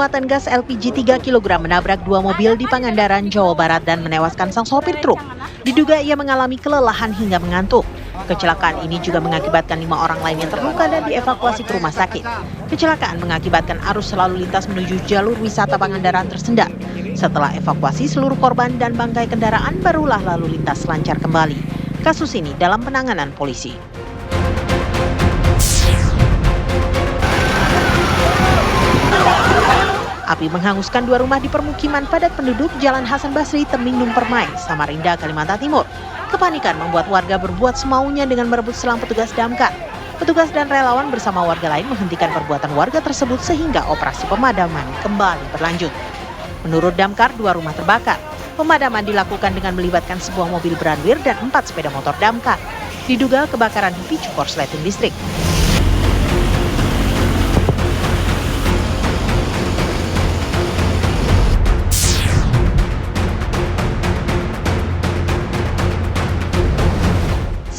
bermuatan gas LPG 3 kg menabrak dua mobil di Pangandaran, Jawa Barat dan menewaskan sang sopir truk. Diduga ia mengalami kelelahan hingga mengantuk. Kecelakaan ini juga mengakibatkan 5 orang lainnya terluka dan dievakuasi ke rumah sakit. Kecelakaan mengakibatkan arus lalu lintas menuju jalur wisata Pangandaran tersendat. Setelah evakuasi seluruh korban dan bangkai kendaraan, barulah lalu lintas lancar kembali. Kasus ini dalam penanganan polisi. Api menghanguskan 2 rumah di permukiman padat penduduk Jalan Hasan Basri, Temindung Permai, Samarinda, Kalimantan Timur. Kepanikan membuat warga berbuat semaunya dengan merebut selang petugas damkar. Petugas dan relawan bersama warga lain menghentikan perbuatan warga tersebut sehingga operasi pemadaman kembali berlanjut. Menurut damkar, 2 rumah terbakar. Pemadaman dilakukan dengan melibatkan sebuah mobil Branwir dan 4 sepeda motor damkar. Diduga kebakaran dipicu korsleting listrik.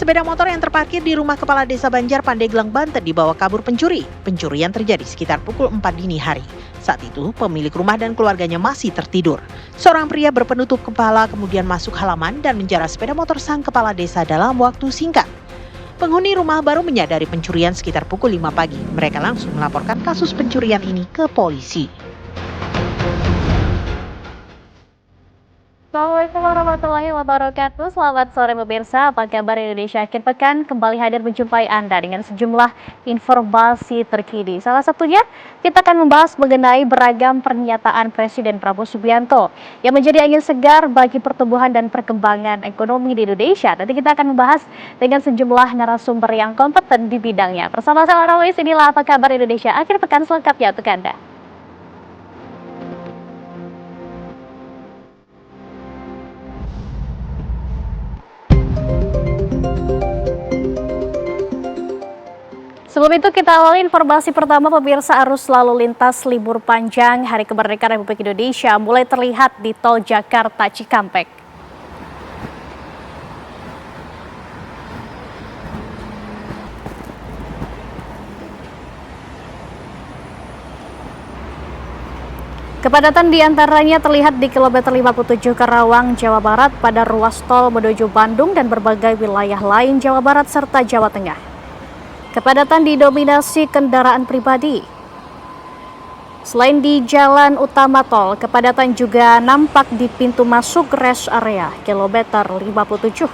Sepeda motor yang terparkir di rumah Kepala Desa Banjar, Pandeglang, Banten dibawa kabur pencuri. Pencurian terjadi sekitar pukul 4 dini hari. Saat itu, pemilik rumah dan keluarganya masih tertidur. Seorang pria berpenutup kepala kemudian masuk halaman dan menjarah sepeda motor sang kepala desa dalam waktu singkat. Penghuni rumah baru menyadari pencurian sekitar pukul 5 pagi. Mereka langsung melaporkan kasus pencurian ini ke polisi. Assalamualaikum warahmatullahi wabarakatuh. Selamat sore pemirsa, apa kabar Indonesia akhir pekan kembali hadir menjumpai Anda dengan sejumlah informasi terkini. Salah satunya kita akan membahas mengenai beragam pernyataan Presiden Prabowo Subianto yang menjadi angin segar bagi pertumbuhan dan perkembangan ekonomi di Indonesia. Nanti kita akan membahas dengan sejumlah narasumber yang kompeten di bidangnya. Bersama saya Rawis, inilah apa kabar Indonesia akhir pekan selengkapnya untuk Anda. Sebelum itu kita awali informasi pertama pemirsa. Arus lalu lintas libur panjang Hari Kemerdekaan Republik Indonesia mulai terlihat di Tol Jakarta Cikampek. Kepadatan diantaranya terlihat di kilometer 57 Karawang, Jawa Barat pada ruas tol menuju Bandung dan berbagai wilayah lain Jawa Barat serta Jawa Tengah. Kepadatan didominasi kendaraan pribadi. Selain di jalan utama tol, kepadatan juga nampak di pintu masuk rest area kilometer 57.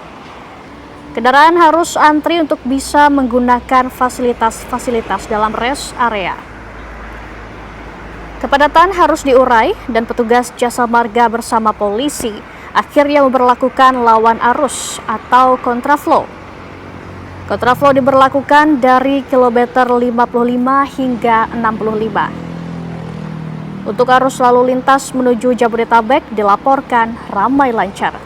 Kendaraan harus antri untuk bisa menggunakan fasilitas-fasilitas dalam rest area. Kepadatan harus diurai dan petugas jasa marga bersama polisi akhirnya memberlakukan lawan arus atau kontraflow. Kontraflow diberlakukan dari kilometer 55 hingga 65. Untuk arus lalu lintas menuju Jabodetabek dilaporkan ramai lancar.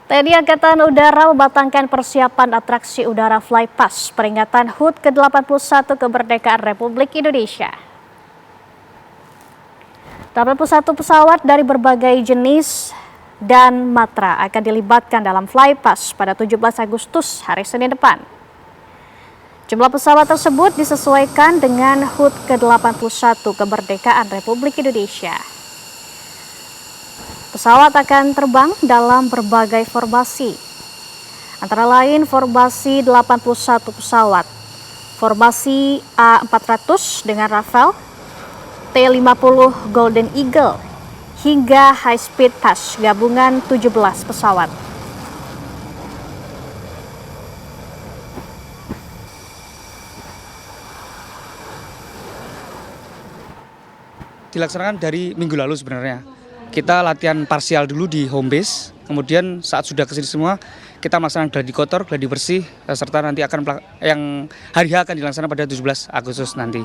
TNI Angkatan Udara membatangkan persiapan atraksi udara Flypass peringatan HUT ke-81 Kemerdekaan Republik Indonesia. 81 pesawat dari berbagai jenis dan matra akan dilibatkan dalam Flypass pada 17 Agustus hari Senin depan. Jumlah pesawat tersebut disesuaikan dengan HUT ke-81 Kemerdekaan Republik Indonesia. Pesawat akan terbang dalam berbagai formasi, antara lain formasi 81 pesawat, formasi A400 dengan Rafale, T50 Golden Eagle, hingga High Speed Pass gabungan 17 pesawat. Dilaksanakan dari minggu lalu sebenarnya. Kita latihan parsial dulu di home base, kemudian saat sudah kesini semua, kita melaksanakan gladi kotor, gladi bersih, serta nanti yang hari H akan dilaksanakan pada 17 Agustus nanti.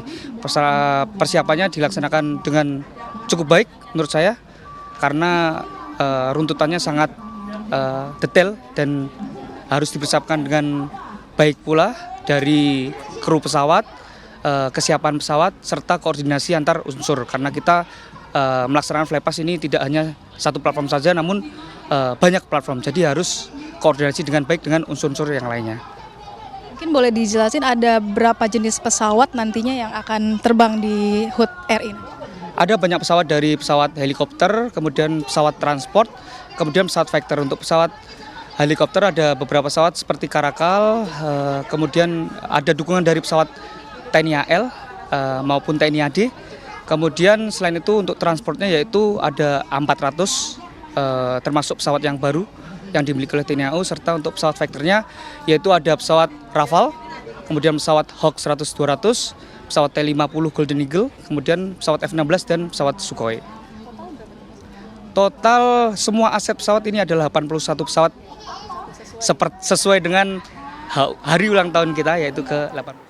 Persiapannya dilaksanakan dengan cukup baik menurut saya, karena runtutannya sangat detail dan harus dipersiapkan dengan baik pula dari kru pesawat, kesiapan pesawat serta koordinasi antar unsur, karena kita melaksanakan flypass ini tidak hanya satu platform saja namun banyak platform, jadi harus koordinasi dengan baik dengan unsur-unsur yang lainnya. Mungkin boleh dijelasin ada berapa jenis pesawat nantinya yang akan terbang di HUT RI? Ada banyak pesawat, dari pesawat helikopter, kemudian pesawat transport, kemudian pesawat fighter. Untuk pesawat helikopter ada beberapa pesawat seperti Karakal, kemudian ada dukungan dari pesawat TNI AL maupun TNI AD. Kemudian selain itu untuk transportnya yaitu ada 400 termasuk pesawat yang baru yang dimiliki oleh TNI AU, serta untuk pesawat fighternya yaitu ada pesawat Rafale, kemudian pesawat Hawk 100-200, pesawat T-50 Golden Eagle, kemudian pesawat F-16 dan pesawat Sukhoi. Total semua aset pesawat ini adalah 81 pesawat sesuai dengan hari ulang tahun kita yaitu ke-80.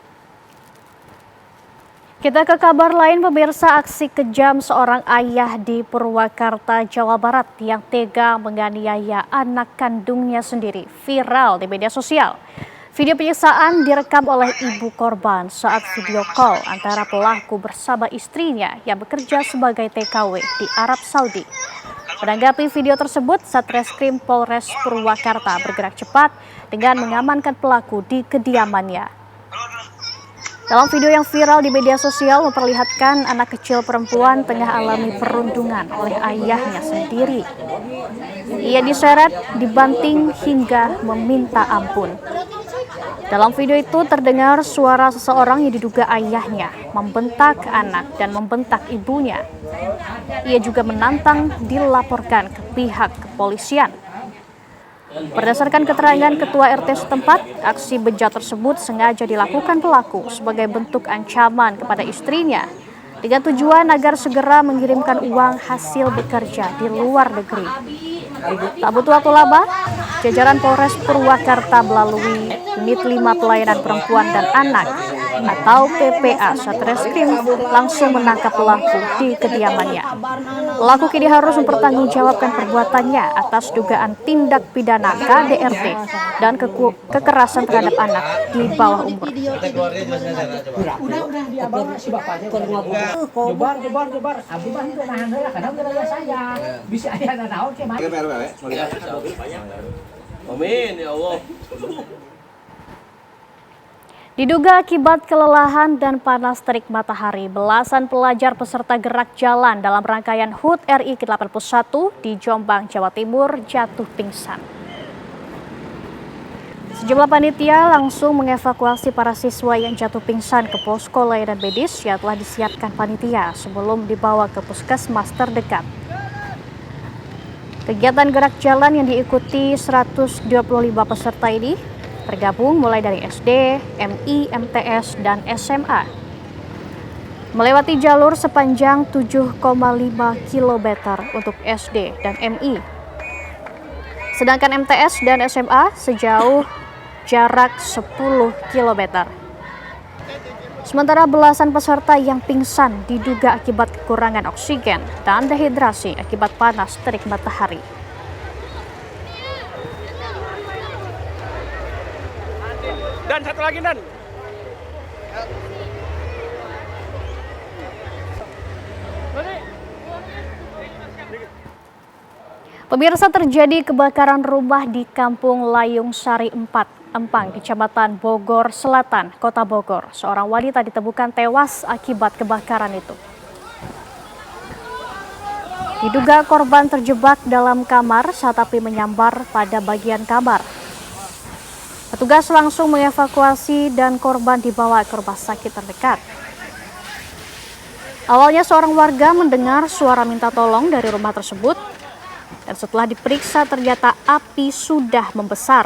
Kita ke kabar lain, pemirsa. Aksi kejam seorang ayah di Purwakarta, Jawa Barat yang tega menganiaya anak kandungnya sendiri viral di media sosial. Video penyiksaan direkam oleh ibu korban saat video call antara pelaku bersama istrinya yang bekerja sebagai TKW di Arab Saudi. Menanggapi video tersebut, Satreskrim Polres Purwakarta bergerak cepat dengan mengamankan pelaku di kediamannya. Dalam video yang viral di media sosial memperlihatkan anak kecil perempuan tengah alami perundungan oleh ayahnya sendiri. Ia diseret, dibanting hingga meminta ampun. Dalam video itu terdengar suara seseorang yang diduga ayahnya membentak anak dan membentak ibunya. Ia juga menantang dilaporkan ke pihak kepolisian. Berdasarkan keterangan Ketua RT setempat, aksi bejat tersebut sengaja dilakukan pelaku sebagai bentuk ancaman kepada istrinya dengan tujuan agar segera mengirimkan uang hasil bekerja di luar negeri. Tak butuh waktu lama, jajaran Polres Purwakarta melalui Unit 5 Pelayanan Perempuan dan Anak atau PPA Satreskrim langsung menangkap pelaku di kediamannya. Pelaku kini harus mempertanggungjawabkan perbuatannya atas dugaan tindak pidana KDRT dan kekerasan terhadap anak di bawah umur. Amin ya Allah. Diduga akibat kelelahan dan panas terik matahari, belasan pelajar peserta gerak jalan dalam rangkaian HUT RI ke-81 di Jombang, Jawa Timur jatuh pingsan. Sejumlah panitia langsung mengevakuasi para siswa yang jatuh pingsan ke posko layanan medis yang telah disiapkan panitia sebelum dibawa ke puskesmas terdekat. Kegiatan gerak jalan yang diikuti 125 peserta ini tergabung mulai dari SD, MI, MTS, dan SMA. Melewati jalur sepanjang 7,5 km untuk SD dan MI. Sedangkan MTS dan SMA sejauh jarak 10 km. Sementara belasan peserta yang pingsan diduga akibat kekurangan oksigen dan dehidrasi akibat panas terik matahari. Dan satu lagi Dan. Pemirsa, terjadi kebakaran rumah di Kampung Layung Sari 4, Empang, Kecamatan Bogor Selatan, Kota Bogor. Seorang wanita ditemukan tewas akibat kebakaran itu. Diduga korban terjebak dalam kamar saat api menyambar pada bagian kamar. Petugas langsung mengevakuasi dan korban dibawa ke rumah sakit terdekat. Awalnya seorang warga mendengar suara minta tolong dari rumah tersebut dan setelah diperiksa ternyata api sudah membesar.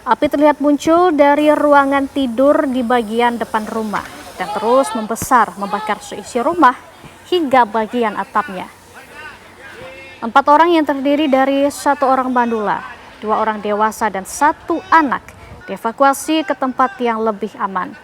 Api terlihat muncul dari ruangan tidur di bagian depan rumah dan terus membesar membakar seisi rumah hingga bagian atapnya. 4 orang yang terdiri dari 1 orang bandula, 2 orang dewasa dan 1 anak dievakuasi ke tempat yang lebih aman.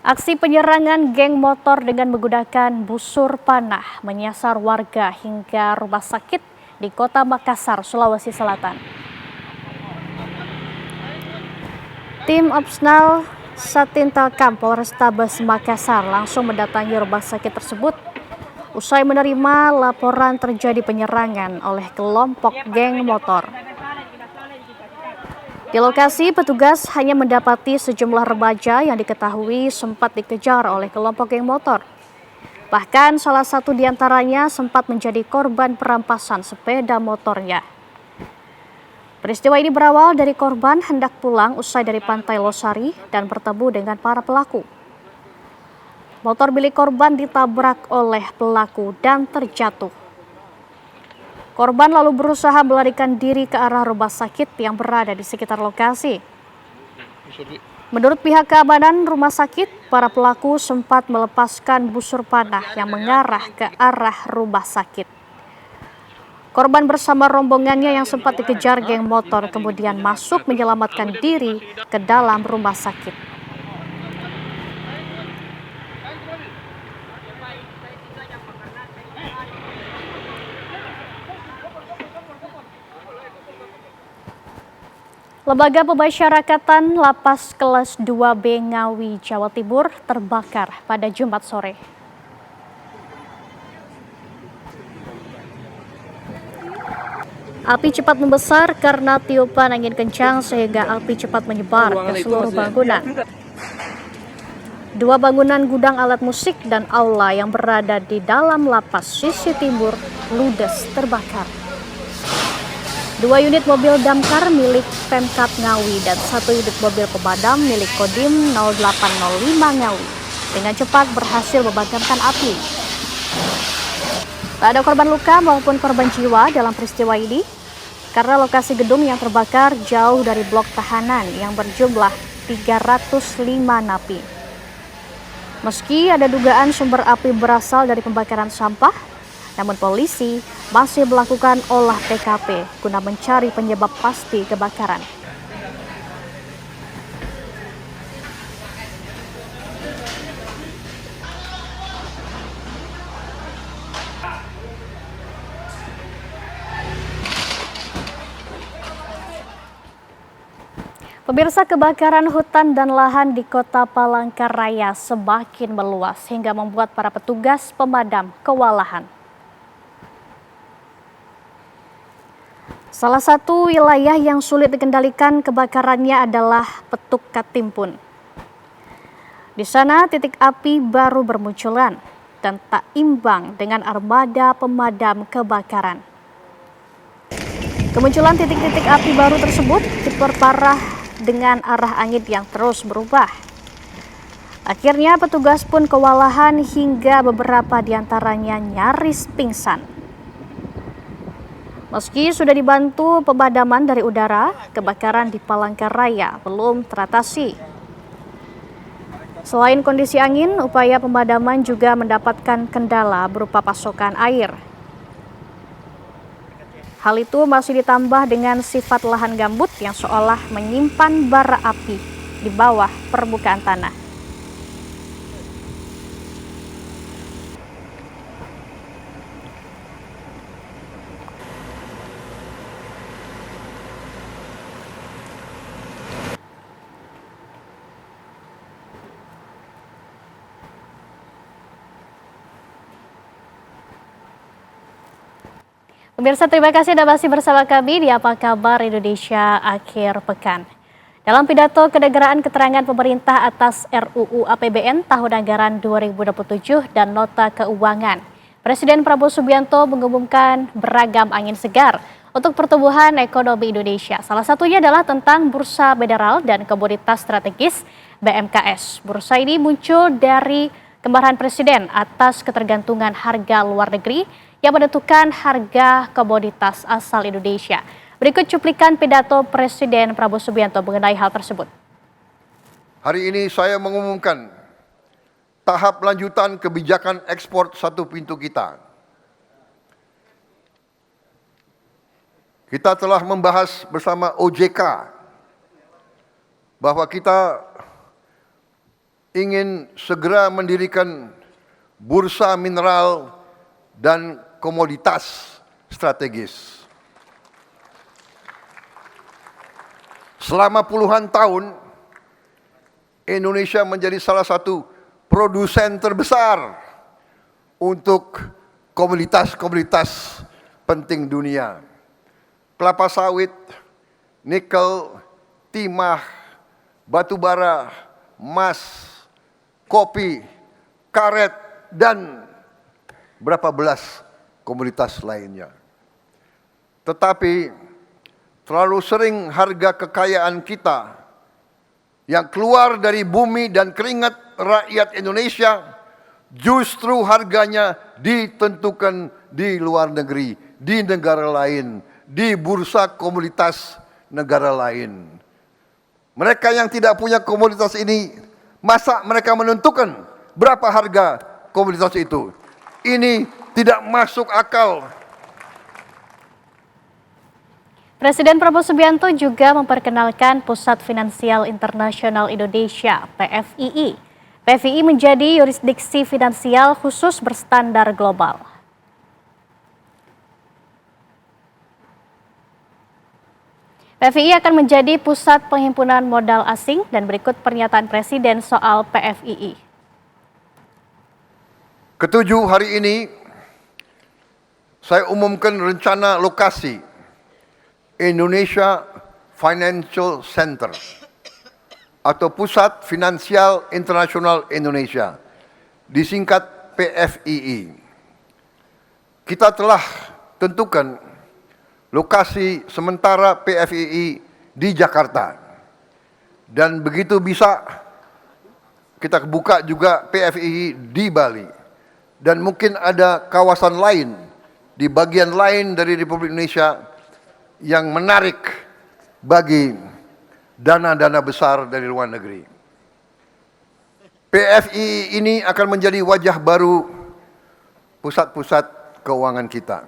Aksi penyerangan geng motor dengan menggunakan busur panah menyasar warga hingga rumah sakit di Kota Makassar, Sulawesi Selatan. Tim Opsnal Satintelkam Polrestabes Makassar langsung mendatangi rumah sakit tersebut usai menerima laporan terjadi penyerangan oleh kelompok geng motor. Di lokasi, petugas hanya mendapati sejumlah remaja yang diketahui sempat dikejar oleh kelompok geng motor. Bahkan salah satu di antaranya sempat menjadi korban perampasan sepeda motornya. Peristiwa ini berawal dari korban hendak pulang usai dari Pantai Losari dan bertemu dengan para pelaku. Motor milik korban ditabrak oleh pelaku dan terjatuh. Korban lalu berusaha melarikan diri ke arah rumah sakit yang berada di sekitar lokasi. Menurut pihak keamanan rumah sakit, para pelaku sempat melepaskan busur panah yang mengarah ke arah rumah sakit. Korban bersama rombongannya yang sempat dikejar geng motor kemudian masuk menyelamatkan diri ke dalam rumah sakit. Lembaga Pemasyarakatan Lapas Kelas 2B Ngawi, Jawa Timur terbakar pada Jumat sore. Api cepat membesar karena tiupan angin kencang sehingga api cepat menyebar ke seluruh bangunan. Dua bangunan gudang alat musik dan aula yang berada di dalam lapas sisi timur ludes terbakar. Dua unit mobil damkar milik Pemkab Ngawi dan satu unit mobil pemadam milik Kodim 0805 Ngawi dengan cepat berhasil memadamkan api. Tak ada korban luka maupun korban jiwa dalam peristiwa ini karena lokasi gedung yang terbakar jauh dari blok tahanan yang berjumlah 305 napi. Meski ada dugaan sumber api berasal dari pembakaran sampah, namun polisi masih melakukan olah TKP guna mencari penyebab pasti kebakaran. Pemirsa, kebakaran hutan dan lahan di Kota Palangkaraya semakin meluas hingga membuat para petugas pemadam kewalahan. Salah satu wilayah yang sulit dikendalikan kebakarannya adalah Petuk Katimpun. Di sana titik api baru bermunculan dan tak imbang dengan armada pemadam kebakaran. Kemunculan titik-titik api baru tersebut diperparah dengan arah angin yang terus berubah. Akhirnya petugas pun kewalahan hingga beberapa di antaranya nyaris pingsan. Meski sudah dibantu pemadaman dari udara, kebakaran di Palangkaraya belum teratasi. Selain kondisi angin, upaya pemadaman juga mendapatkan kendala berupa pasokan air. Hal itu masih ditambah dengan sifat lahan gambut yang seolah menyimpan bara api di bawah permukaan tanah. Pemirsa, terima kasih Anda masih bersama kami di Apa Kabar Indonesia Akhir Pekan. Dalam pidato kenegaraan keterangan pemerintah atas RUU APBN tahun anggaran 2027 dan nota keuangan, Presiden Prabowo Subianto mengumumkan beragam angin segar untuk pertumbuhan ekonomi Indonesia. Salah satunya adalah tentang Bursa Mineral dan Komoditas Strategis BMKS. Bursa ini muncul dari kemarahan Presiden atas ketergantungan harga luar negeri yang menentukan harga komoditas asal Indonesia. Berikut cuplikan pidato Presiden Prabowo Subianto mengenai hal tersebut. Hari ini saya mengumumkan tahap lanjutan kebijakan ekspor satu pintu kita. Kita telah membahas bersama OJK bahwa kita ingin segera mendirikan bursa mineral dan komoditas strategis. Selama puluhan tahun, Indonesia menjadi salah satu produsen terbesar untuk komoditas-komoditas penting dunia. Kelapa sawit, nikel, timah, batu bara, emas, kopi, karet, dan berapa belas komoditas lainnya. Tetapi terlalu sering harga kekayaan kita yang keluar dari bumi dan keringat rakyat Indonesia justru harganya ditentukan di luar negeri, di negara lain, di bursa komoditas negara lain. Mereka yang tidak punya komoditas ini, masa mereka menentukan berapa harga komoditas itu? Ini tidak masuk akal. Presiden Prabowo Subianto juga memperkenalkan Pusat Finansial Internasional Indonesia (PFII). PFII menjadi yurisdiksi finansial khusus berstandar global. PFII akan menjadi pusat penghimpunan modal asing dan berikut pernyataan Presiden soal PFII. Ketujuh, hari ini saya umumkan rencana lokasi Indonesia Financial Center atau Pusat Finansial Internasional Indonesia, disingkat PFII. Kita telah tentukan lokasi sementara PFII di Jakarta. Dan begitu bisa kita buka juga PFII di Bali. Dan mungkin ada kawasan lain di bagian lain dari Republik Indonesia yang menarik bagi dana-dana besar dari luar negeri. PFII ini akan menjadi wajah baru pusat-pusat keuangan kita.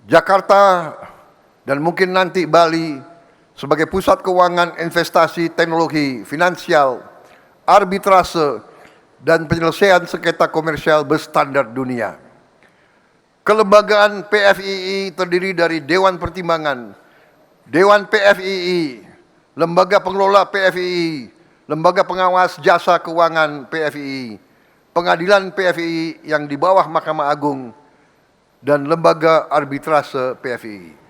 Jakarta dan mungkin nanti Bali sebagai pusat keuangan, investasi, teknologi, finansial, arbitrase, dan penyelesaian sengketa komersial berstandar dunia. Kelembagaan PFII terdiri dari Dewan Pertimbangan, Dewan PFII, Lembaga Pengelola PFII, Lembaga Pengawas Jasa Keuangan PFII, Pengadilan PFII yang di bawah Mahkamah Agung, dan Lembaga Arbitrase PFII.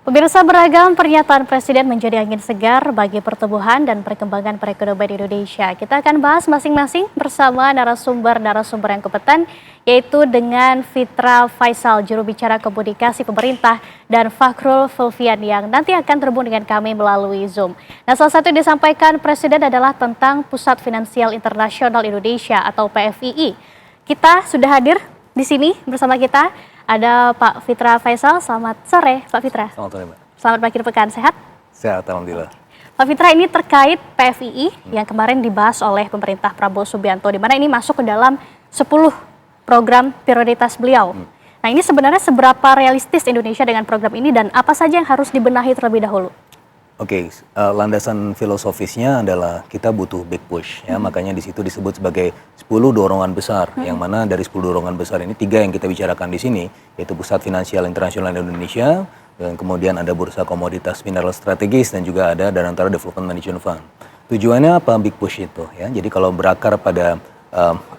Pemirsa, beragam pernyataan Presiden menjadi angin segar bagi pertumbuhan dan perkembangan perekonomian Indonesia. Kita akan bahas masing-masing bersama narasumber yang kompeten, yaitu dengan Fitra Faisal, juru bicara komunikasi pemerintah, dan Fakhrul Fulvian yang nanti akan terhubung dengan kami melalui Zoom. Nah, salah satu yang disampaikan Presiden adalah tentang Pusat Finansial Internasional Indonesia atau PFII. Kita sudah hadir di sini bersama kita. Ada Pak Fitra Faisal. Selamat sore, Pak Fitra. Selamat sore, Mbak. Selamat berakhir pekan, sehat? Sehat, alhamdulillah. Pak Fitra, ini terkait PFII yang kemarin dibahas oleh pemerintah Prabowo Subianto, di mana ini masuk ke dalam 10 program prioritas beliau. Nah, ini sebenarnya seberapa realistis Indonesia dengan program ini dan apa saja yang harus dibenahi terlebih dahulu? Oke, landasan filosofisnya adalah kita butuh big push, ya. Makanya di situ disebut sebagai 10 dorongan besar, yang mana dari 10 dorongan besar ini 3 yang kita bicarakan di sini, yaitu Pusat Finansial Internasional Indonesia, dan kemudian ada Bursa Komoditas Mineral Strategis, dan juga ada Danantara Development Management Fund. Tujuannya apa big push itu? Ya, jadi kalau berakar pada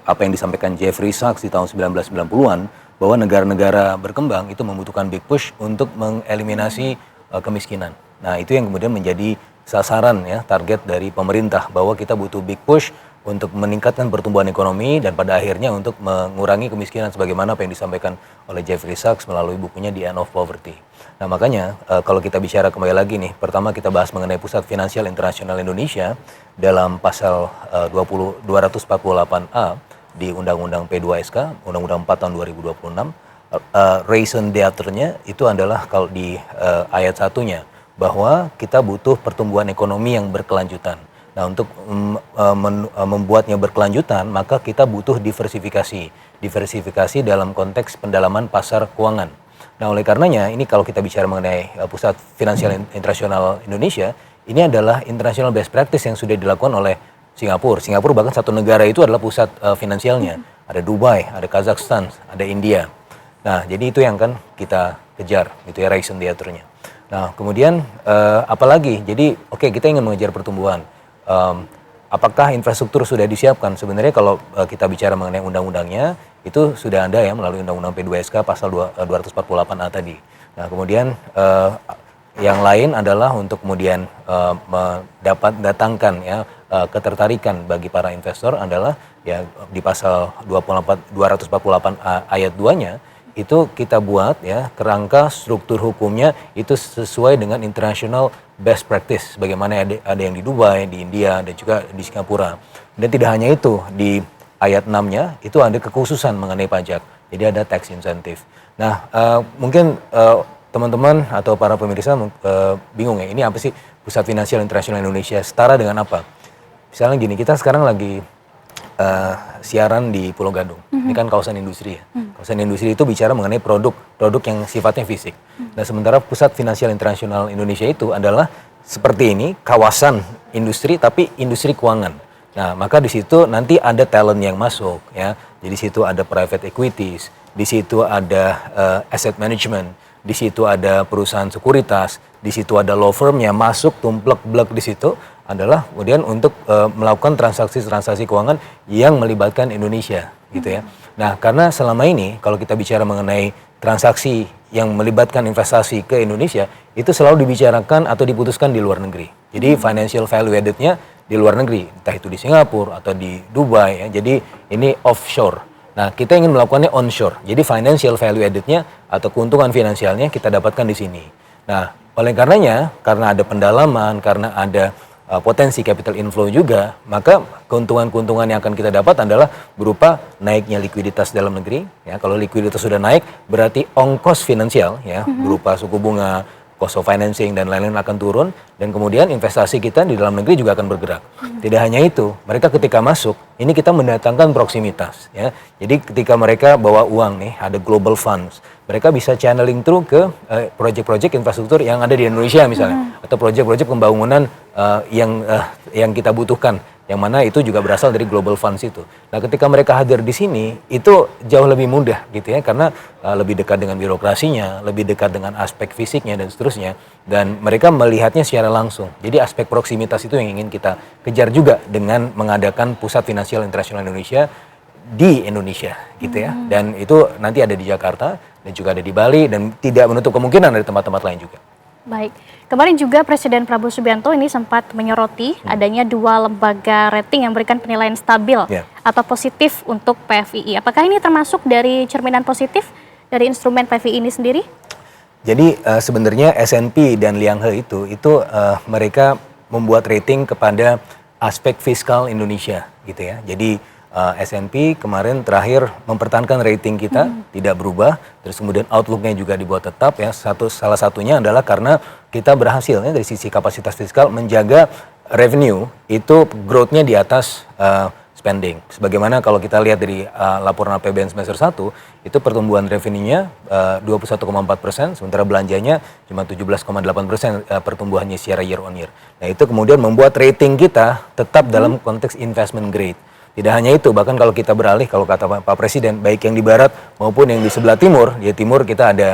apa yang disampaikan Jeffrey Sachs di tahun 1990-an, bahwa negara-negara berkembang itu membutuhkan big push untuk mengeliminasi kemiskinan. Nah, itu yang kemudian menjadi sasaran, ya, target dari pemerintah, bahwa kita butuh big push untuk meningkatkan pertumbuhan ekonomi dan pada akhirnya untuk mengurangi kemiskinan sebagaimana apa yang disampaikan oleh Jeffrey Sachs melalui bukunya The End of Poverty. Nah, makanya kalau kita bicara kembali lagi nih, pertama kita bahas mengenai Pusat Finansial Internasional Indonesia dalam pasal 248A di Undang-Undang P2SK, Undang-Undang 4 tahun 2026, raison d'être-nya itu adalah kalau di ayat satunya, bahwa kita butuh pertumbuhan ekonomi yang berkelanjutan. Nah, untuk membuatnya berkelanjutan, maka kita butuh diversifikasi. Diversifikasi dalam konteks pendalaman pasar keuangan. Nah, oleh karenanya, ini kalau kita bicara mengenai Pusat Finansial Internasional Indonesia, ini adalah international best practice yang sudah dilakukan oleh Singapura. Singapura bahkan satu negara itu adalah pusat finansialnya. Ada Dubai, ada Kazakhstan, ada India. Nah, jadi itu yang kan kita kejar, itu ya Horizon Theater-nya. Nah, kemudian apalagi? Jadi oke, kita ingin mengejar pertumbuhan. Apakah infrastruktur sudah disiapkan? Sebenarnya kalau kita bicara mengenai undang-undangnya, itu sudah ada ya melalui Undang-Undang P2SK pasal 248A tadi. Nah, kemudian yang lain adalah untuk kemudian datangkan ya ketertarikan bagi para investor adalah ya di pasal 248 ayat 2-nya itu kita buat ya kerangka struktur hukumnya itu sesuai dengan international best practice bagaimana ada yang di Dubai, di India dan juga di Singapura. Dan tidak hanya itu, di ayat 6-nya itu ada kekhususan mengenai pajak. Jadi ada tax incentive. Nah, mungkin teman-teman atau para pemirsa bingung ya, ini apa sih Pusat Finansial Internasional Indonesia, setara dengan apa? Misalnya gini, kita sekarang lagi siaran di Pulau Gadung. Ini kan kawasan industri ya. Kawasan industri itu bicara mengenai produk yang sifatnya fisik. Nah, sementara Pusat Finansial Internasional Indonesia itu adalah seperti ini, kawasan industri tapi industri keuangan. Nah, maka di situ nanti ada talent yang masuk ya. Jadi di situ ada private equities, di situ ada asset management, di situ ada perusahaan sekuritas, di situ ada law firm-nya masuk tumplek-blek di situ adalah kemudian untuk melakukan transaksi-transaksi keuangan yang melibatkan Indonesia gitu ya. Nah, karena selama ini kalau kita bicara mengenai transaksi yang melibatkan investasi ke Indonesia itu selalu dibicarakan atau diputuskan di luar negeri. Jadi financial value added-nya di luar negeri, entah itu di Singapura atau di Dubai ya. Jadi ini offshore. Nah, kita ingin melakukannya onshore. Jadi financial value added-nya atau keuntungan finansialnya kita dapatkan di sini. Nah, oleh karenanya karena ada pendalaman, karena ada potensi capital inflow juga, maka keuntungan-keuntungan yang akan kita dapat adalah berupa naiknya likuiditas dalam negeri. Ya, kalau likuiditas sudah naik, berarti ongkos finansial ya berupa suku bunga, cost of financing dan lain-lain akan turun, dan kemudian investasi kita di dalam negeri juga akan bergerak. Tidak hanya itu, mereka ketika masuk, ini kita mendatangkan proximitas. Ya. Jadi ketika mereka bawa uang nih, ada global funds, mereka bisa channeling through ke proyek-proyek infrastruktur yang ada di Indonesia misalnya, atau proyek-proyek pembangunan yang kita butuhkan, yang mana itu juga berasal dari global funds itu. Nah, ketika mereka hadir di sini, itu jauh lebih mudah gitu ya, karena lebih dekat dengan birokrasinya, lebih dekat dengan aspek fisiknya dan seterusnya, dan mereka melihatnya secara langsung. Jadi aspek proximitas itu yang ingin kita kejar juga dengan mengadakan Pusat Finansial Internasional Indonesia di Indonesia gitu ya. Dan itu nanti ada di Jakarta dan juga ada di Bali dan tidak menutup kemungkinan ada tempat-tempat lain juga. Baik, kemarin juga Presiden Prabowo Subianto ini sempat menyoroti adanya 2 lembaga rating yang memberikan penilaian stabil atau positif untuk PFII. Apakah ini termasuk dari cerminan positif dari instrumen PFII ini sendiri? Jadi sebenarnya S&P dan Liang He itu mereka membuat rating kepada aspek fiskal Indonesia gitu ya. Jadi S&P kemarin terakhir mempertahankan rating kita tidak berubah, terus kemudian outlook-nya juga dibuat tetap ya. Salah satunya adalah karena kita berhasil ya, dari sisi kapasitas fiskal menjaga revenue itu growth-nya di atas spending. Sebagaimana kalau kita lihat dari laporan APBN semester 1 itu pertumbuhan revenue-nya 21,4%, sementara belanjanya cuma 17,8% pertumbuhannya secara year on year. Nah, itu kemudian membuat rating kita tetap dalam konteks investment grade. Tidak hanya itu, bahkan kalau kita beralih, kalau kata Pak Presiden, baik yang di barat maupun yang di sebelah timur, di timur kita ada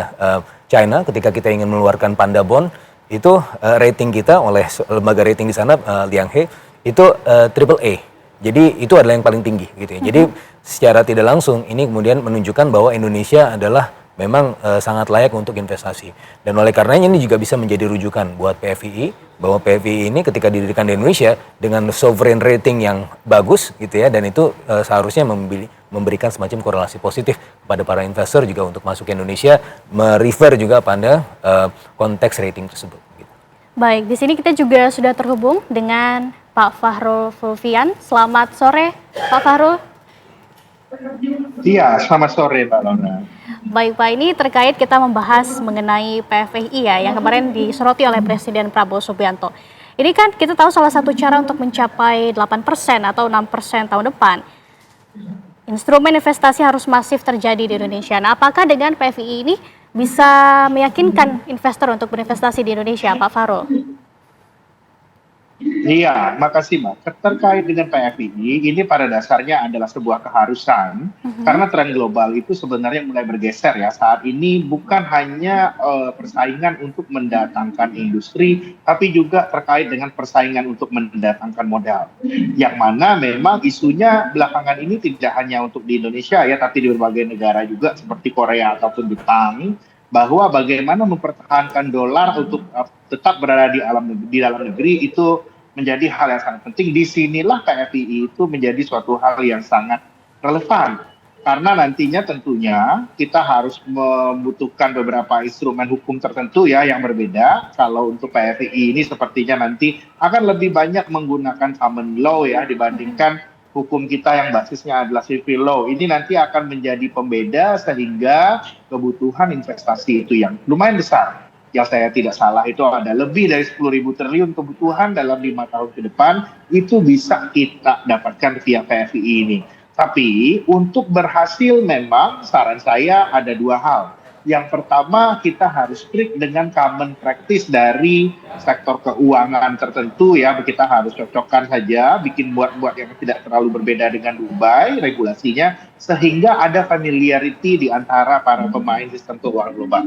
China, ketika kita ingin mengeluarkan Panda Bond, itu rating kita oleh lembaga rating di sana, Liang He, itu AAA. Jadi itu adalah yang paling tinggi gitu ya. Jadi secara tidak langsung ini kemudian menunjukkan bahwa Indonesia adalah memang sangat layak untuk investasi. Dan oleh karenanya ini juga bisa menjadi rujukan buat PFII, bahwa PFII ini ketika didirikan di Indonesia dengan sovereign rating yang bagus gitu ya, dan itu seharusnya memberikan semacam korelasi positif kepada para investor juga untuk masuk ke Indonesia, merefer juga pada konteks rating tersebut. Gitu. Baik, di sini kita juga sudah terhubung dengan Pak Fahrul Fulvian. Selamat sore, Pak Fahrul. Iya, selamat sore Mbak Lona. Baik Pak, ini terkait kita membahas mengenai PFII ya, yang kemarin disoroti oleh Presiden Prabowo Subianto. Ini kan kita tahu salah satu cara untuk mencapai 8% atau 6% tahun depan. Instrumen investasi harus masif terjadi di Indonesia. Nah, apakah dengan PFII ini bisa meyakinkan investor untuk berinvestasi di Indonesia, Pak Fahrul? Iya, makasih Mbak. Terkait dengan PFII, ini pada dasarnya adalah sebuah keharusan karena tren global itu sebenarnya mulai bergeser ya. Saat ini bukan hanya persaingan untuk mendatangkan industri, tapi juga terkait dengan persaingan untuk mendatangkan modal. Yang mana memang isunya belakangan ini tidak hanya untuk di Indonesia ya, tapi di berbagai negara juga seperti Korea ataupun Jepang, bahwa bagaimana mempertahankan dolar untuk tetap berada di dalam negeri itu menjadi hal yang sangat penting. Disinilah PFII itu menjadi suatu hal yang sangat relevan. Karena nantinya tentunya kita harus membutuhkan beberapa instrumen hukum tertentu ya yang berbeda. Kalau untuk PFII ini sepertinya nanti akan lebih banyak menggunakan common law ya dibandingkan hukum kita yang basisnya adalah civil law. Ini nanti akan menjadi pembeda sehingga kebutuhan investasi itu yang lumayan besar. Yang saya tidak salah itu ada lebih dari 10.000 triliun kebutuhan dalam 5 tahun ke depan itu bisa kita dapatkan via PFII ini. Tapi untuk berhasil memang saran saya ada dua hal. Yang pertama kita harus klik dengan common practice dari sektor keuangan tertentu ya. Kita harus cocokkan saja, bikin buat yang tidak terlalu berbeda dengan Dubai regulasinya sehingga ada familiarity di antara para pemain sistem keuangan global.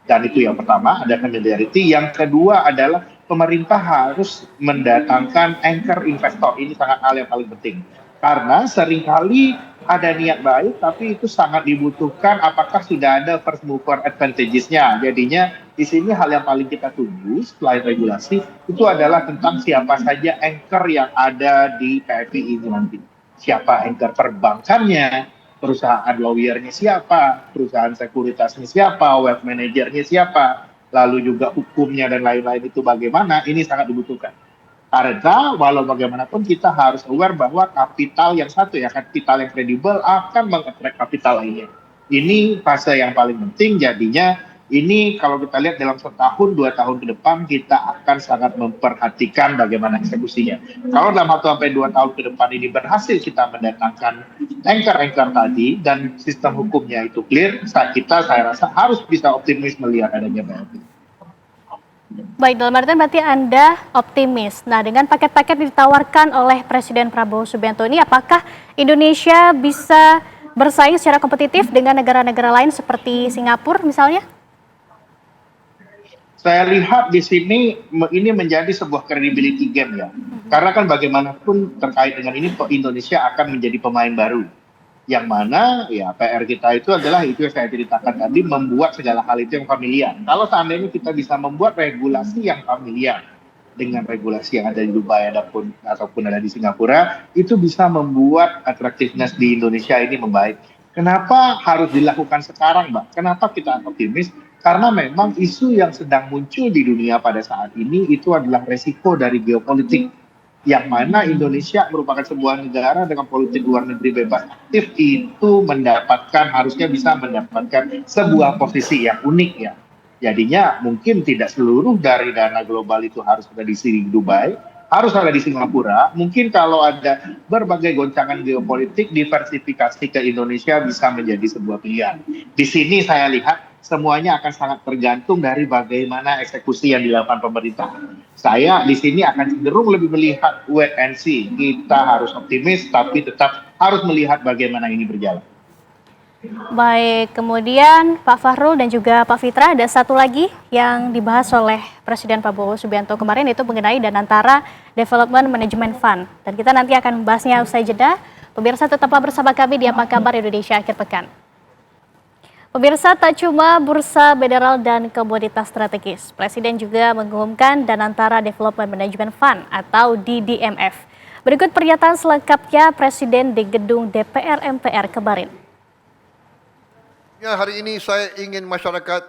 Dan itu yang pertama, ada familiarity. Yang kedua adalah pemerintah harus mendatangkan anchor investor. Ini sangat hal yang paling penting. Karena seringkali ada niat baik, tapi itu sangat dibutuhkan apakah sudah ada first mover advantages-nya. Jadinya di sini hal yang paling kita tunggu selain regulasi, itu adalah tentang siapa saja anchor yang ada di PFII ini nanti. Siapa anchor perbankannya, perusahaan lawyernya siapa, perusahaan sekuritasnya siapa, wealth manajernya siapa, lalu juga hukumnya dan lain-lain itu bagaimana, ini sangat dibutuhkan. Karena walau bagaimanapun kita harus aware bahwa kapital yang satu ya, kapital yang kredibel akan mengattract kapital lainnya. Ini fase yang paling penting, jadinya ini kalau kita lihat dalam setahun, 2 tahun ke depan kita akan sangat memperhatikan bagaimana eksekusinya. Kalau dalam 1-2 tahun ke depan ini berhasil kita mendatangkan anchor-anchor tadi dan sistem hukumnya itu clear, saya rasa harus bisa optimis melihat adanya PFII. Baik, dalam artian berarti Anda optimis. Nah, dengan paket-paket ditawarkan oleh Presiden Prabowo Subianto ini, apakah Indonesia bisa bersaing secara kompetitif dengan negara-negara lain seperti Singapura misalnya? Saya lihat di sini ini menjadi sebuah credibility game ya. Karena kan bagaimanapun terkait dengan ini Indonesia akan menjadi pemain baru. Yang mana ya PR kita itu adalah itu yang saya ceritakan tadi, membuat segala hal itu yang familiar. Kalau seandainya kita bisa membuat regulasi yang familiar dengan regulasi yang ada di Dubai ataupun ada di Singapura, itu bisa membuat attractiveness di Indonesia ini membaik. Kenapa harus dilakukan sekarang, Mbak? Kenapa kita optimis? Karena memang isu yang sedang muncul di dunia pada saat ini itu adalah resiko dari geopolitik. Yang mana Indonesia merupakan sebuah negara dengan politik luar negeri bebas aktif itu harusnya bisa mendapatkan sebuah posisi yang unik ya. Jadinya mungkin tidak seluruh dari dana global itu harus ada di Dubai, harus ada di Singapura. Mungkin kalau ada berbagai goncangan geopolitik, diversifikasi ke Indonesia bisa menjadi sebuah pilihan. Di sini saya lihat semuanya akan sangat tergantung dari bagaimana eksekusi yang dilakukan pemerintah. Saya di sini akan cenderung lebih melihat wait and see. Kita harus optimis, tapi tetap harus melihat bagaimana ini berjalan. Baik, kemudian Pak Fahrul dan juga Pak Fitra, ada satu lagi yang dibahas oleh Presiden Prabowo Subianto kemarin, itu mengenai Danantara Development Management Fund. Dan kita nanti akan membahasnya usai jeda. Pemirsa tetaplah bersama kami di Apa Kabar Indonesia Akhir Pekan. Pemirsa, tak cuma bursa mineral dan komoditas strategis, Presiden juga mengumumkan Danantara Development Management Fund atau DDMF. Berikut pernyataan selengkapnya Presiden di gedung DPR MPR kemarin. Ya, hari ini saya ingin masyarakat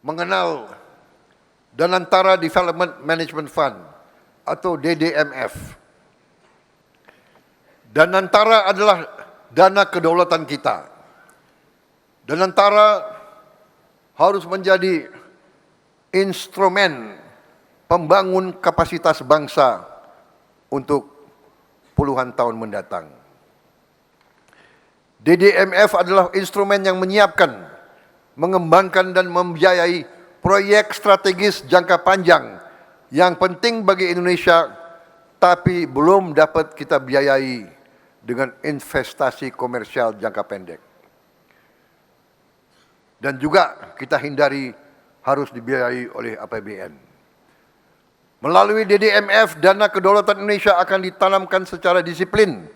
mengenal Danantara Development Management Fund atau DDMF. Danantara adalah dana kedaulatan kita. Danantara harus menjadi instrumen pembangun kapasitas bangsa untuk puluhan tahun mendatang. DDMF adalah instrumen yang menyiapkan, mengembangkan dan membiayai proyek strategis jangka panjang yang penting bagi Indonesia tapi belum dapat kita biayai dengan investasi komersial jangka pendek. Dan juga kita hindari harus dibiayai oleh APBN. Melalui DDMF, dana kedaulatan Indonesia akan ditanamkan secara disiplin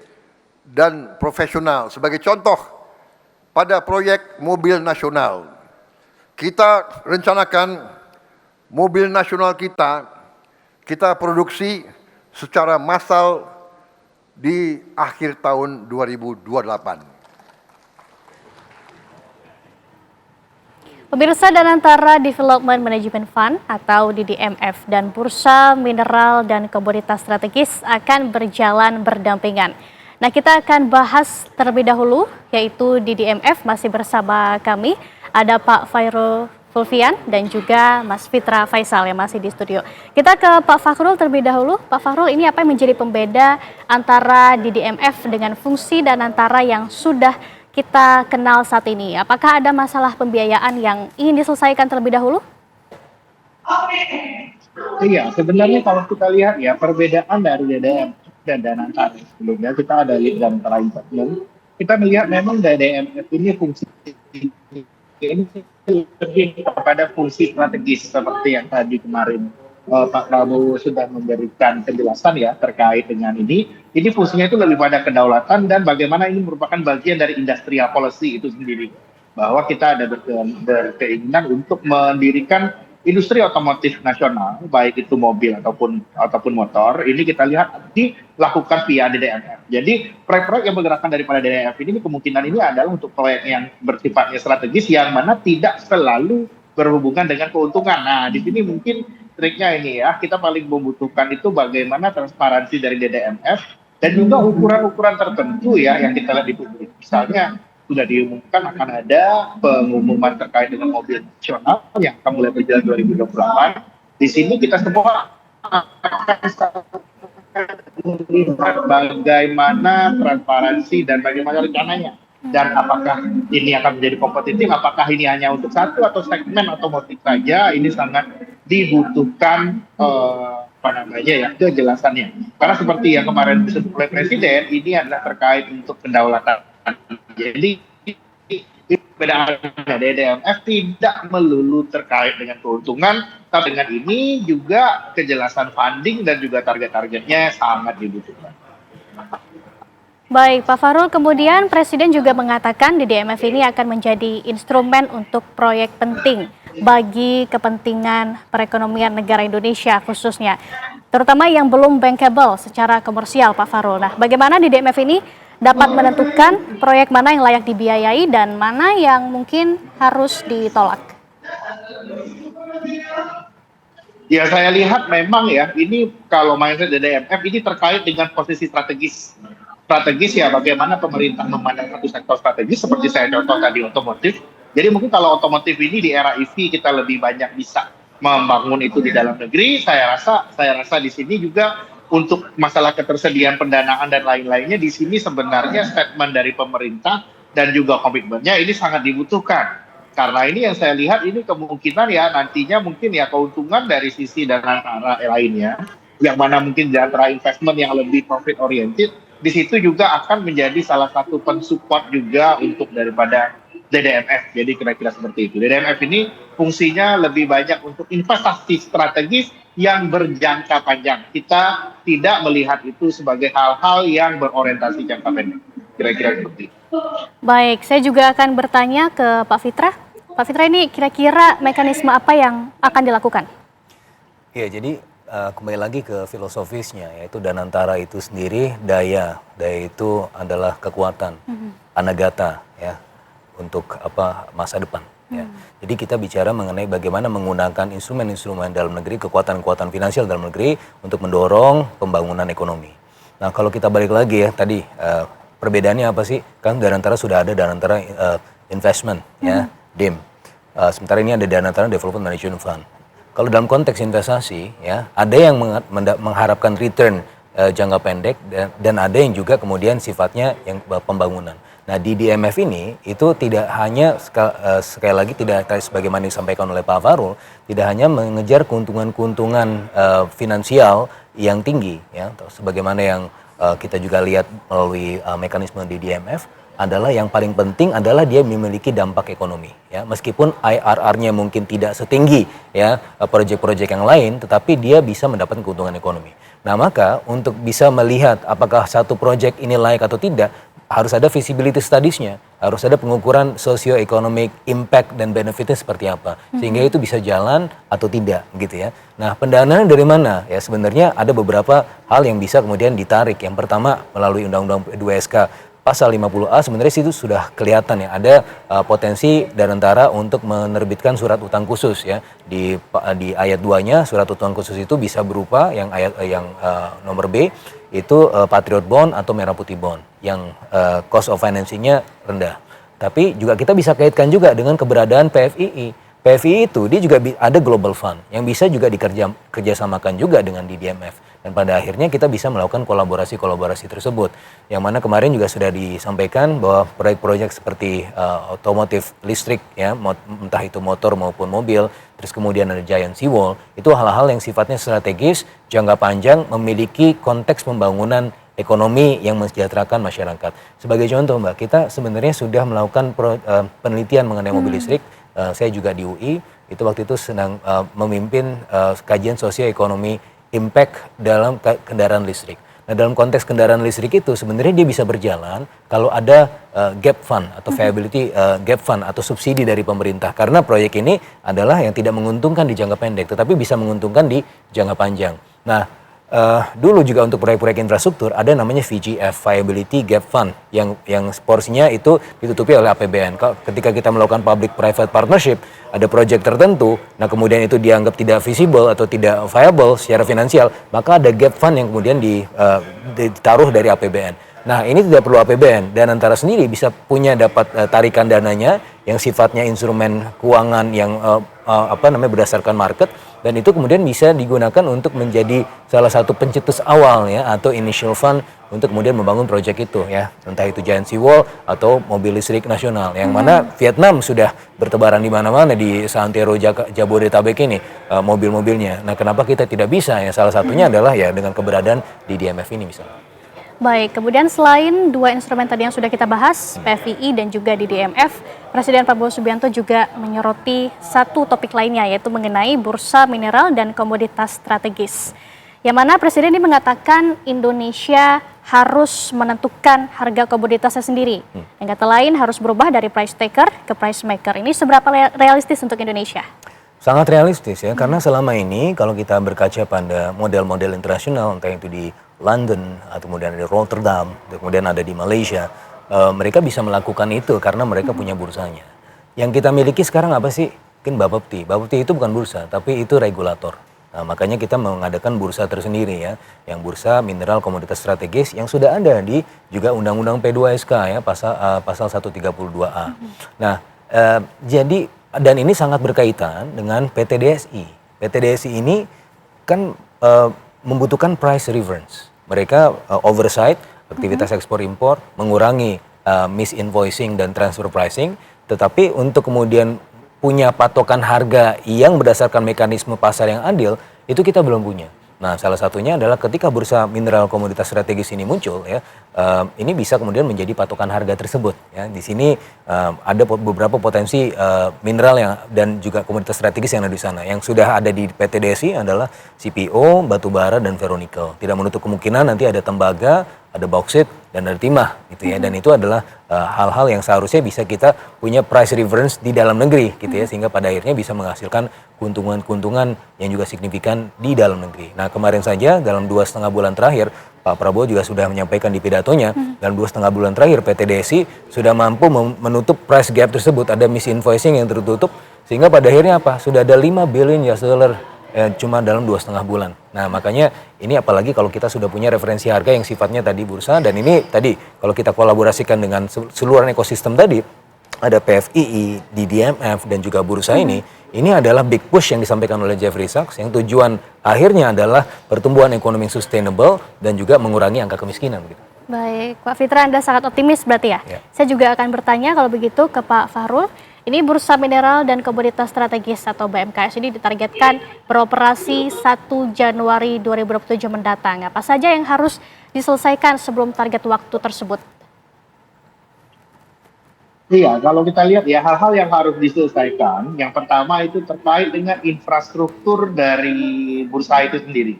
dan profesional. Sebagai contoh, pada proyek mobil nasional, kita rencanakan mobil nasional kita produksi secara massal di akhir tahun 2028. Pemirsa, Danantara Development Management Fund atau DDMF dan Bursa Mineral dan Komoditas Strategis akan berjalan berdampingan. Nah, kita akan bahas terlebih dahulu, yaitu DDMF masih bersama kami. Ada Pak Fahrul Fulvian dan juga Mas Fitra Faisal yang masih di studio. Kita ke Pak Fakhrul terlebih dahulu. Pak Fakhrul, ini apa yang menjadi pembeda antara DDMF dengan fungsi Danantara yang sudah kita kenal saat ini? Apakah ada masalah pembiayaan yang ingin diselesaikan terlebih dahulu? Iya, sebenarnya kalau kita lihat ya, perbedaan dari DDMF dan Danantara sebelumnya, kita ada di Danantara Investment, kita melihat memang DDMF ini fungsi ini lebih kepada fungsi strategis seperti yang tadi kemarin Pak Prabowo sudah memberikan penjelasan ya terkait dengan ini. Ini fungsinya itu lebih pada kedaulatan dan bagaimana ini merupakan bagian dari industrial policy itu sendiri. Bahwa kita ada berkeinginan untuk mendirikan industri otomotif nasional, baik itu mobil ataupun motor. Ini kita lihat dilakukan via DDMF. Jadi proyek-proyek yang bergerakan daripada DDMF ini kemungkinan ini adalah untuk proyek yang bersifatnya strategis yang mana tidak selalu berhubungan dengan keuntungan. Nah, di sini mungkin triknya ini ya, kita paling membutuhkan itu bagaimana transparansi dari DDMF dan juga ukuran-ukuran tertentu ya yang kita lihat di publik. Misalnya sudah diumumkan akan ada pengumuman terkait dengan mobil nasional yang akan mulai berjalan 2028. Di sini kita semua akan melihat bagaimana transparansi dan bagaimana rencananya. Dan apakah ini akan menjadi kompetitif, apakah ini hanya untuk satu atau segmen otomotif saja, ini sangat dibutuhkan kejelasannya. Karena seperti yang kemarin disebut oleh Presiden, ini adalah terkait untuk kedaulatan. Jadi bedanya DDMF tidak melulu terkait dengan keuntungan, tapi dengan ini juga kejelasan funding dan juga target-targetnya sangat dibutuhkan. Baik, Pak Fakhrul, kemudian Presiden juga mengatakan DDMF ini akan menjadi instrumen untuk proyek penting bagi kepentingan perekonomian negara Indonesia khususnya, terutama yang belum bankable secara komersial, Pak Fakhrul. Nah, bagaimana DDMF ini dapat menentukan proyek mana yang layak dibiayai dan mana yang mungkin harus ditolak? Ya, saya lihat memang ya, ini kalau mindset DDMF ini terkait dengan posisi strategis ya, bagaimana pemerintah memandang satu sektor strategis seperti saya contoh tadi otomotif. Jadi mungkin kalau otomotif ini di era EV kita lebih banyak bisa membangun itu di dalam negeri. Saya rasa di sini juga untuk masalah ketersediaan pendanaan dan lain-lainnya, di sini sebenarnya statement dari pemerintah dan juga komitmennya ini sangat dibutuhkan. Karena ini yang saya lihat ini kemungkinan ya nantinya mungkin ya keuntungan dari sisi Danantara lainnya, yang mana mungkin Danantara Investment yang lebih profit oriented, di situ juga akan menjadi salah satu pensupport juga untuk daripada DDMF. Jadi kira-kira seperti itu. DDMF ini fungsinya lebih banyak untuk investasi strategis yang berjangka panjang. Kita tidak melihat itu sebagai hal-hal yang berorientasi jangka pendek. Kira-kira seperti itu. Baik, saya juga akan bertanya ke Pak Fitra. Pak Fitra, ini kira-kira mekanisme apa yang akan dilakukan? Ya, jadi kembali lagi ke filosofisnya, yaitu Danantara itu sendiri daya itu adalah kekuatan, anagata ya, untuk masa depan. Ya. Jadi kita bicara mengenai bagaimana menggunakan instrumen-instrumen dalam negeri, kekuatan-kekuatan finansial dalam negeri untuk mendorong pembangunan ekonomi. Nah, kalau kita balik lagi ya tadi, perbedaannya apa sih? Kan Danantara sudah ada Danantara Investment ya, DIM. Sementara ini ada Danantara Development Management Fund. Kalau dalam konteks investasi ya, ada yang mengharapkan return jangka pendek dan ada yang juga kemudian sifatnya yang pembangunan. Nah, di DMF ini itu tidak hanya sekali lagi tidak sebagaimana disampaikan oleh Pak Farul, tidak hanya mengejar keuntungan-keuntungan finansial yang tinggi, ya, sebagaimana yang kita juga lihat melalui mekanisme di DMF, adalah yang paling penting adalah dia memiliki dampak ekonomi, ya, meskipun IRR-nya mungkin tidak setinggi ya proyek-proyek yang lain, tetapi dia bisa mendapatkan keuntungan ekonomi. Nah, maka untuk bisa melihat apakah satu proyek ini layak atau tidak, harus ada feasibility studies-nya, harus ada pengukuran socio-economic impact dan benefitnya seperti apa, sehingga itu bisa jalan atau tidak, gitu ya. Nah, pendanaan dari mana? Ya, sebenarnya ada beberapa hal yang bisa kemudian ditarik. Yang pertama, melalui Undang-Undang 2SK Pasal 50A sebenarnya itu sudah kelihatan ya, ada potensi Danantara untuk menerbitkan surat utang khusus ya. Di ayat 2-nya surat utang khusus itu bisa berupa yang nomor B itu Patriot Bond atau Merah Putih Bond yang cost of financing-nya rendah. Tapi juga kita bisa kaitkan juga dengan keberadaan PFII. PFII itu dia juga ada global fund yang bisa juga kerjasamakan juga dengan di DMF, dan pada akhirnya kita bisa melakukan kolaborasi tersebut, yang mana kemarin juga sudah disampaikan bahwa proyek-proyek seperti otomotif listrik ya, entah itu motor maupun mobil, terus kemudian ada giant seawall, itu hal-hal yang sifatnya strategis, jangka panjang, memiliki konteks pembangunan ekonomi yang mensejahterakan masyarakat. Sebagai contoh Mbak, kita sebenarnya sudah melakukan penelitian mengenai mobil listrik. Saya juga di UI, itu waktu itu sedang memimpin kajian sosioekonomi impact dalam kendaraan listrik. Nah, dalam konteks kendaraan listrik itu sebenarnya dia bisa berjalan kalau ada gap fund atau viability gap fund atau subsidi dari pemerintah. Karena proyek ini adalah yang tidak menguntungkan di jangka pendek, tetapi bisa menguntungkan di jangka panjang. Nah, dulu juga untuk proyek-proyek infrastruktur ada namanya VGF, Viability Gap Fund, yang porsinya itu ditutupi oleh APBN. Ketika kita melakukan public-private partnership, ada proyek tertentu, nah kemudian itu dianggap tidak visible atau tidak viable secara finansial, maka ada gap fund yang kemudian ditaruh dari APBN. Nah, ini tidak perlu APBN, dan antara sendiri bisa dapat tarikan dananya yang sifatnya instrumen keuangan yang berdasarkan market, dan itu kemudian bisa digunakan untuk menjadi salah satu pencetus awal ya, atau initial fund untuk kemudian membangun proyek itu ya, entah itu giant seawall atau mobil listrik nasional, yang mana Vietnam sudah bertebaran di mana-mana di Santero Jabodetabek ini mobil-mobilnya. Nah, kenapa kita tidak bisa ya? Salah satunya adalah ya dengan keberadaan di DMF ini misalnya. Baik, kemudian selain dua instrumen tadi yang sudah kita bahas, PFII dan juga di DMF, Presiden Prabowo Subianto juga menyoroti satu topik lainnya, yaitu mengenai bursa mineral dan komoditas strategis. Yang mana Presiden ini mengatakan Indonesia harus menentukan harga komoditasnya sendiri. Yang kata lain harus berubah dari price taker ke price maker. Ini seberapa realistis untuk Indonesia? Sangat realistis ya, karena selama ini kalau kita berkaca pada model-model internasional, entah itu di London, atau kemudian ada di Rotterdam, kemudian ada di Malaysia, mereka bisa melakukan itu karena mereka punya bursanya. Yang kita miliki sekarang apa sih? Mungkin Bapepti. Bapepti itu bukan bursa, tapi itu regulator. Nah, makanya kita mengadakan bursa tersendiri ya, yang bursa mineral komoditas strategis yang sudah ada di juga Undang-Undang P2SK ya, pasal 132A. Nah, jadi dan ini sangat berkaitan dengan PTDSI. PTDSI ini kan membutuhkan price reference. Mereka oversight aktivitas ekspor impor, mengurangi misinvoicing dan transfer pricing, tetapi untuk kemudian punya patokan harga yang berdasarkan mekanisme pasar yang adil, itu kita belum punya. Nah, salah satunya adalah ketika bursa mineral komoditas strategis ini muncul ya, ini bisa kemudian menjadi patokan harga tersebut ya. Di sini ada beberapa potensi mineral yang dan juga komoditas strategis yang ada di sana. Yang sudah ada di PTDSI adalah CPO, batu bara dan ferronikel. Tidak menutup kemungkinan nanti ada tembaga, ada bauksit dan ada timah gitu ya. Dan itu adalah hal-hal yang seharusnya bisa kita punya price reference di dalam negeri gitu ya, sehingga pada akhirnya bisa menghasilkan keuntungan-keuntungan yang juga signifikan di dalam negeri. Nah, kemarin saja dalam 2,5 bulan terakhir Pak Prabowo juga sudah menyampaikan di pidatonya, dalam 2,5 bulan terakhir PTDSI sudah mampu menutup price gap tersebut, ada misinvoicing yang tertutup, sehingga pada akhirnya apa? Sudah ada 5 billion US dollar cuma dalam 2,5 bulan. Nah, makanya ini apalagi kalau kita sudah punya referensi harga yang sifatnya tadi bursa, dan ini tadi kalau kita kolaborasikan dengan seluruh ekosistem tadi, ada PFII, DDMF dan juga bursa ini adalah big push yang disampaikan oleh Jeffrey Sachs yang tujuan akhirnya adalah pertumbuhan ekonomi sustainable dan juga mengurangi angka kemiskinan begitu. Baik, Pak Fitra, Anda sangat optimis berarti ya? Ya. Saya juga akan bertanya kalau begitu ke Pak Fahrul. Ini Bursa Mineral dan Komoditas Strategis atau BMKS ini ditargetkan beroperasi 1 Januari 2027 mendatang. Apa saja yang harus diselesaikan sebelum target waktu tersebut? Iya, kalau kita lihat ya hal-hal yang harus diselesaikan, yang pertama itu terkait dengan infrastruktur dari bursa itu sendiri.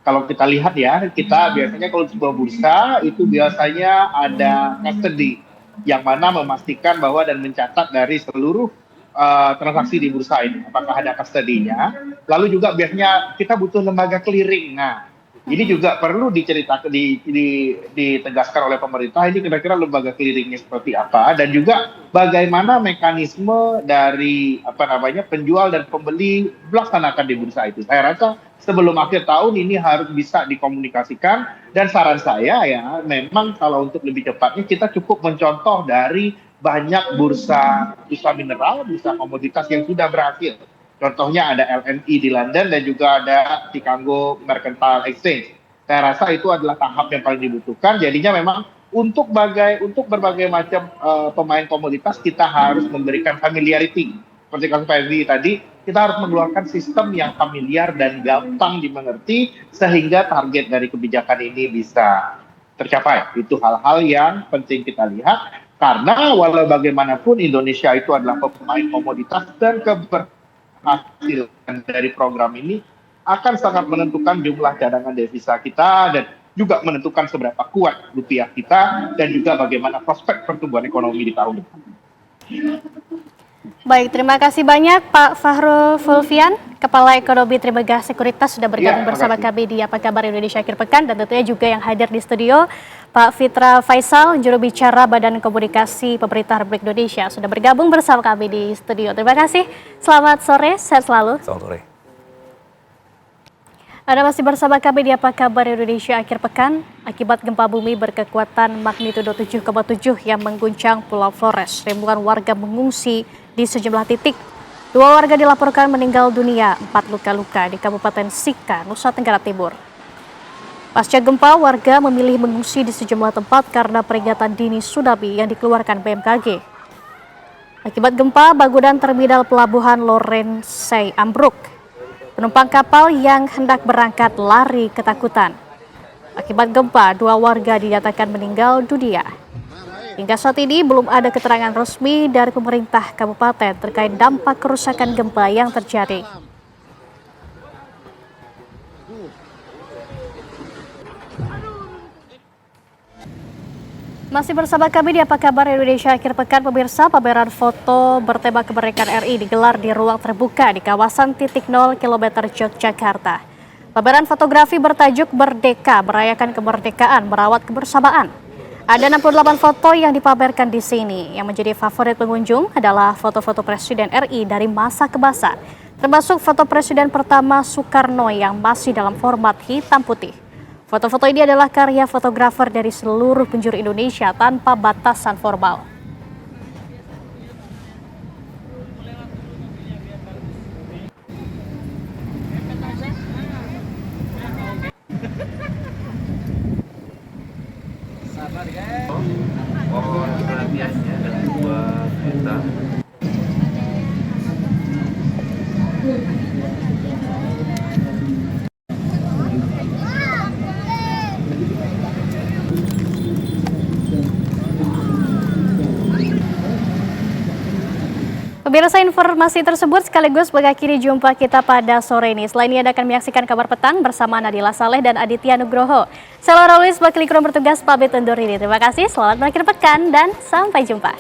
Kalau kita lihat ya, kita biasanya kalau sebuah bursa itu biasanya ada custody yang mana memastikan bahwa dan mencatat dari seluruh transaksi di bursa ini, apakah ada custody-nya. Lalu juga biasanya kita butuh lembaga clearing. Nah, ini juga perlu diceritakan, ditegaskan oleh pemerintah, ini kira-kira lembaga clearingnya seperti apa, dan juga bagaimana mekanisme dari penjual dan pembeli melaksanakan di bursa itu. Saya rasa sebelum akhir tahun ini harus bisa dikomunikasikan, dan saran saya ya memang kalau untuk lebih cepatnya kita cukup mencontoh dari banyak bursa mineral, bursa komoditas yang sudah berhasil. Contohnya ada LME di London dan juga ada Chicago Mercantile Exchange. Saya rasa itu adalah tahap yang paling dibutuhkan. Jadinya memang untuk berbagai macam pemain komoditas kita harus memberikan familiarity. Seperti kasus PSB tadi, kita harus mengeluarkan sistem yang familiar dan gampang dimengerti sehingga target dari kebijakan ini bisa tercapai. Itu hal-hal yang penting kita lihat karena walau bagaimanapun Indonesia itu adalah pemain komoditas dan keberhasilan dari program ini akan sangat menentukan jumlah cadangan devisa kita dan juga menentukan seberapa kuat rupiah kita dan juga bagaimana prospek pertumbuhan ekonomi di tahun depan. Baik, terima kasih banyak Pak Fahrul Fulvian, Kepala Ekonomi Trimegah Sekuritas sudah bergabung bersama kami di Apa Kabar Indonesia Akhir Pekan, dan tentunya juga yang hadir di studio Pak Fitra Faisal, juru bicara Badan Komunikasi Pemerintah Republik Indonesia sudah bergabung bersama kami di studio. Terima kasih. Selamat sore, sehat selalu. Selamat sore. Anda masih bersama kami di Apa Kabar Indonesia Akhir Pekan. Akibat gempa bumi berkekuatan magnitudo 7,7 yang mengguncang Pulau Flores, ribuan warga mengungsi di sejumlah titik. 2 warga dilaporkan meninggal dunia, 4 luka-luka di Kabupaten Sika, Nusa Tenggara Timur. Pasca gempa, warga memilih mengungsi di sejumlah tempat karena peringatan dini tsunami yang dikeluarkan BMKG. Akibat gempa, bangunan terminal pelabuhan Lorensei ambruk. Penumpang kapal yang hendak berangkat lari ketakutan. Akibat gempa, 2 warga dinyatakan meninggal dunia. Hingga saat ini belum ada keterangan resmi dari pemerintah kabupaten terkait dampak kerusakan gempa yang terjadi. Masih bersama kami di Apa Kabar Indonesia Akhir Pekan, pemirsa. Pameran foto bertema kemerdekaan RI digelar di ruang terbuka di kawasan titik 0 km Yogyakarta. Pameran fotografi bertajuk Merdeka, merayakan kemerdekaan, merawat kebersamaan. Ada 68 foto yang dipamerkan di sini. Yang menjadi favorit pengunjung adalah foto-foto Presiden RI dari masa ke masa, termasuk foto Presiden pertama Soekarno yang masih dalam format hitam putih. Foto-foto ini adalah karya fotografer dari seluruh penjuru Indonesia tanpa batasan formal. Mohon perhatiannya dan buat kita. Pemirsa, informasi tersebut sekaligus mengakhiri jumpa kita pada sore ini. Selain ini Anda akan menyaksikan Kabar Petang bersama Nadila Saleh dan Aditya Nugroho. Saya Laura Luis, wakil kru bertugas pamit undur diri. Terima kasih, selamat berakhir pekan dan sampai jumpa.